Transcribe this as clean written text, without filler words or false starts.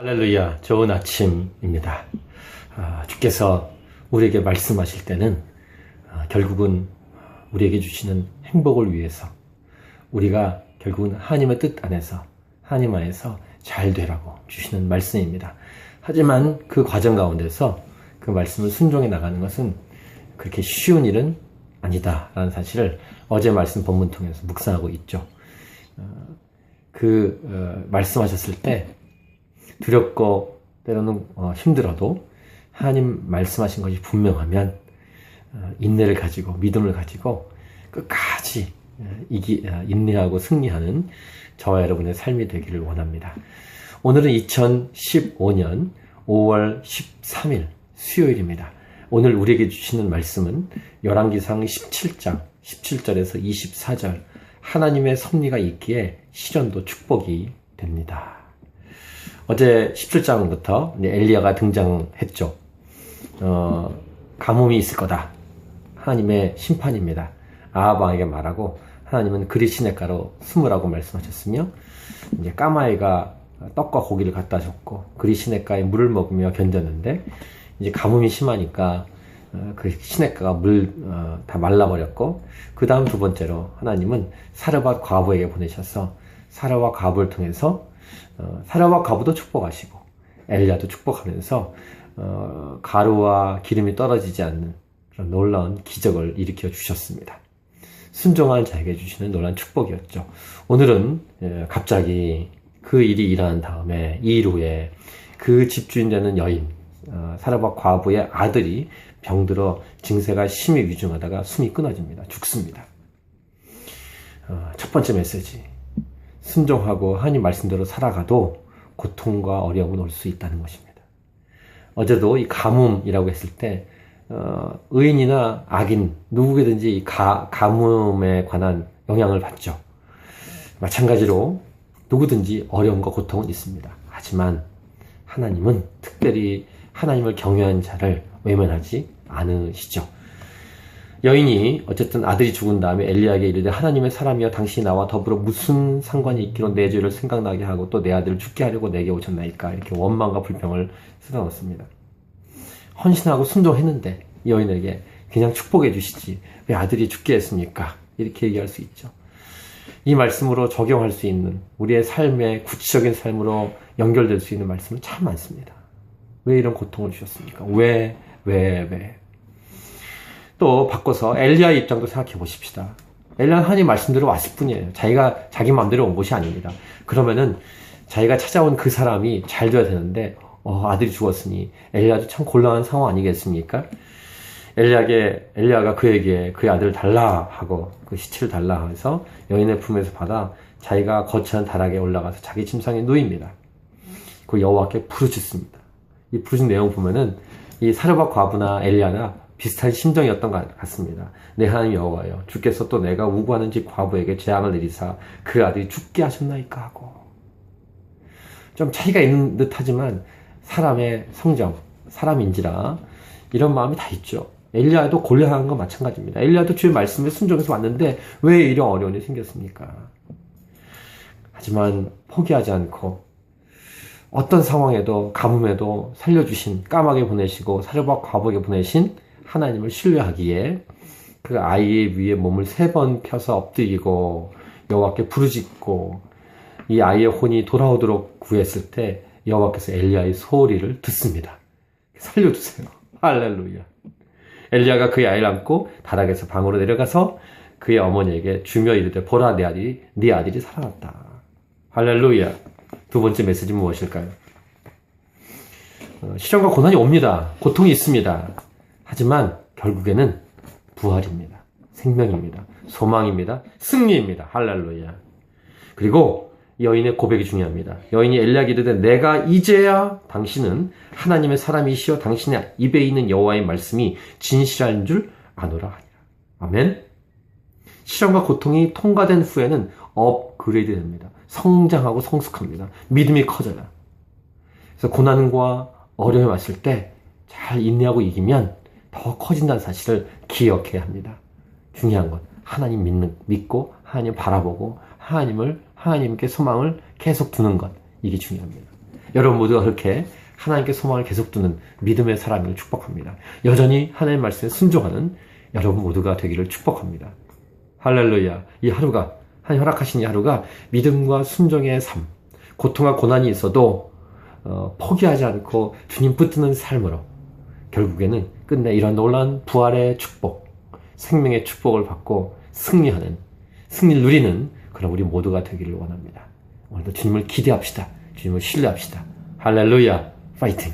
할렐루야, 좋은 아침입니다. 주께서 우리에게 말씀하실 때는 결국은 우리에게 주시는 행복을 위해서 우리가 결국은 하나님의 뜻 안에서 하나님 안에서 잘 되라고 주시는 말씀입니다. 하지만 그 과정 가운데서 그 말씀을 순종해 나가는 것은 그렇게 쉬운 일은 아니다라는 사실을 어제 말씀 본문 통해서 묵상하고 있죠. 말씀하셨을 때 두렵고 때로는 힘들어도 하나님 말씀하신 것이 분명하면 인내를 가지고 믿음을 가지고 끝까지 인내하고 승리하는 저와 여러분의 삶이 되기를 원합니다. 오늘은 2015년 5월 13일 수요일입니다. 오늘 우리에게 주시는 말씀은 열왕기상 17장 17절에서 24절 하나님의 섭리가 있기에 시련도 축복이 됩니다. 어제 17장부터 엘리야가 등장했죠. 가뭄이 있을 거다. 하나님의 심판입니다. 아합 왕에게 말하고 하나님은 그리 시냇가로 숨으라고 말씀하셨으며 이제 까마귀가 떡과 고기를 갖다 줬고 그리 시냇가에 물을 먹으며 견뎠는데 이제 가뭄이 심하니까 그 시냇가가 다 말라버렸고 그 다음 두 번째로 하나님은 사르밧 과부에게 보내셔서 사르밧 과부를 통해서 사르밧 과부도 축복하시고 엘리야도 축복하면서 가루와 기름이 떨어지지 않는 그런 놀라운 기적을 일으켜 주셨습니다. 순종한 자에게 주시는 놀라운 축복이었죠. 오늘은 갑자기 그 일이 일어난 다음에 이 일 후에 그 집주인 되는 여인 사르밧 과부의 아들이 병들어 증세가 심히 위중하다가 숨이 끊어집니다. 죽습니다. 첫 번째 메시지, 순종하고 하나님 말씀대로 살아가도 고통과 어려움은 올 수 있다는 것입니다. 어제도 이 가뭄이라고 했을 때 의인이나 악인 누구든지 이 가뭄에 관한 영향을 받죠. 마찬가지로 누구든지 어려움과 고통은 있습니다. 하지만 하나님은 특별히 하나님을 경외한 자를 외면하지 않으시죠. 여인이 어쨌든 아들이 죽은 다음에 엘리야에게 이르되 하나님의 사람이여 당신이 나와 더불어 무슨 상관이 있기로 내 죄를 생각나게 하고 또 내 아들을 죽게 하려고 내게 오셨나이까. 이렇게 원망과 불평을 쏟아놓습니다. 헌신하고 순종했는데 이 여인에게 그냥 축복해 주시지 왜 아들이 죽게 했습니까? 이렇게 얘기할 수 있죠. 이 말씀으로 적용할 수 있는 우리의 삶의 구체적인 삶으로 연결될 수 있는 말씀은 참 많습니다. 왜 이런 고통을 주셨습니까? 왜? 또 바꿔서 엘리야의 입장도 생각해 보십시다. 엘리야는 하나님 말씀대로 왔을 뿐이에요. 자기가 자기 마음대로 온 것이 아닙니다. 그러면은 자기가 찾아온 그 사람이 잘 돼야 되는데 아들이 죽었으니 엘리야도 참 곤란한 상황 아니겠습니까? 엘리야가 그에게 그의 아들을 달라 하고 그 시체를 달라 해서 여인의 품에서 받아 자기가 거처한 다락에 올라가서 자기 침상에 누입니다. 그 여호와께 부르짖습니다. 이 부르짖는 내용 보면은 이 사르밧 과부나 엘리야나 비슷한 심정이었던 것 같습니다. 내 하나님 여호와여, 주께서 또 내가 우구하는 집 과부에게 재앙을 내리사 그 아들이 죽게 하셨나이까 하고. 좀 차이가 있는 듯 하지만 사람의 성정, 사람인지라 이런 마음이 다 있죠. 엘리야도 곤란한 건 마찬가지입니다. 엘리야도 주의 말씀에 순종해서 왔는데 왜 이런 어려움이 생겼습니까? 하지만 포기하지 않고 어떤 상황에도 가뭄에도 살려주신 까마귀 보내시고 사르밧 과부에게 보내신 하나님을 신뢰하기에 그 아이의 위에 몸을 3번 펴서 엎드리고 여호와께 부르짖고 이 아이의 혼이 돌아오도록 구했을 때 여호와께서 엘리야의 소리를 듣습니다. 살려주세요. 할렐루야. 엘리야가 그의 아이를 안고 다락에서 방으로 내려가서 그의 어머니에게 주며 이르되 보라 네 아들이 살아났다. 할렐루야. 두 번째 메시지는 무엇일까요? 시련과 고난이 옵니다. 고통이 있습니다. 하지만 결국에는 부활입니다. 생명입니다. 소망입니다. 승리입니다. 할렐루야. 그리고 여인의 고백이 중요합니다. 여인이 엘리야에게 이르되 내가 이제야 당신은 하나님의 사람이시여 당신의 입에 있는 여호와의 말씀이 진실한 줄 아노라 하니라. 아멘. 시련과 고통이 통과된 후에는 업그레이드 됩니다. 성장하고 성숙합니다. 믿음이 커져요. 그래서 고난과 어려움이 왔을 때 잘 인내하고 이기면 더 커진다는 사실을 기억해야 합니다. 중요한 건 하나님 믿고 하나님 바라보고 하나님께 소망을 계속 두는 것, 이게 중요합니다. 여러분 모두가 그렇게 하나님께 소망을 계속 두는 믿음의 사람을 축복합니다. 여전히 하나님의 말씀에 순종하는 여러분 모두가 되기를 축복합니다. 할렐루야. 이 하루가, 하나님 허락하신 이 하루가 믿음과 순종의 삶, 고통과 고난이 있어도 포기하지 않고 주님 붙드는 삶으로 결국에는 끝내 이런 놀라운 부활의 축복, 생명의 축복을 받고 승리를 누리는 그런 우리 모두가 되기를 원합니다. 오늘도 주님을 기대합시다. 주님을 신뢰합시다. 할렐루야. 파이팅!